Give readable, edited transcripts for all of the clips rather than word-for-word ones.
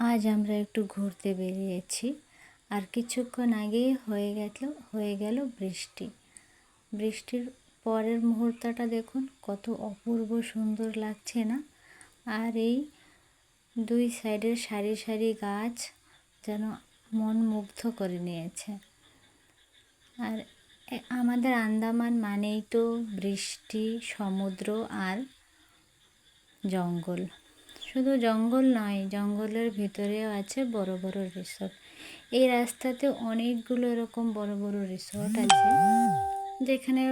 আজ আমরা একটু ঘুরতে বেরিয়েছি। আর কিছুক্ষণ আগেই হয়ে গেল বৃষ্টি। বৃষ্টির পরের মুহূর্তটা দেখুন কত অপূর্ব সুন্দর লাগছে না? আর এই দুই সাইডের সারি সারি গাছ যেন মন মুগ্ধ করে নিয়েছে। আর আমাদের আন্দামান মানেই তো বৃষ্টি, সমুদ্র আর জঙ্গল। শুধু জঙ্গল নয়, জঙ্গলের ভিতরেও আছে বড় বড় রিসোর্ট। এই রাস্তাতে অনেকগুলো এরকম বড় বড় রিসোর্ট আছে, যেখানে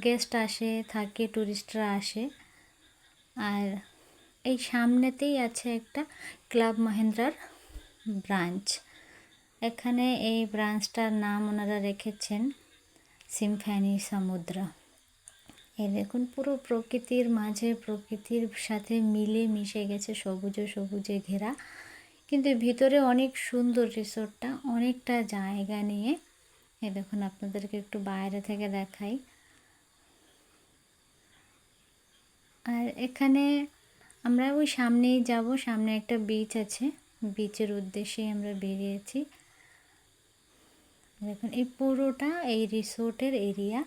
গেস্ট আসে, থাকে, টুরিস্টরা আসে। আর এই সামনেতেই আছে একটা ক্লাব মাহিন্দ্রার ব্রাঞ্চ। এখানে এই ব্রাঞ্চটার নাম ওনারা রেখেছেন সিম্ফনি সমুদ্র। এই দেখুন পুরো প্রকৃতির মাঝে, প্রকৃতির সাথে মিলে মিশে গেছে, সবুজে সবুজে ঘেরা। কিন্তু ভিতরে অনেক সুন্দর রিসোর্টটা, অনেকটা জায়গা নিয়ে। এই দেখুন আপনাদেরকে একটু বাইরে থেকে দেখাই। আর এখানে আমরা ওই সামনেই যাব, সামনে একটা বিচ আছে, বিচের উদ্দেশ্যে আমরা বেরিয়েছি। দেখুন এই পুরোটা এই রিসোর্টের এরিয়া।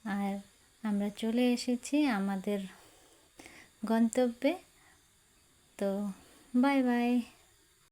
আর আমরা চলে এসেছি আমাদের গন্তব্যে। তো বাই বাই।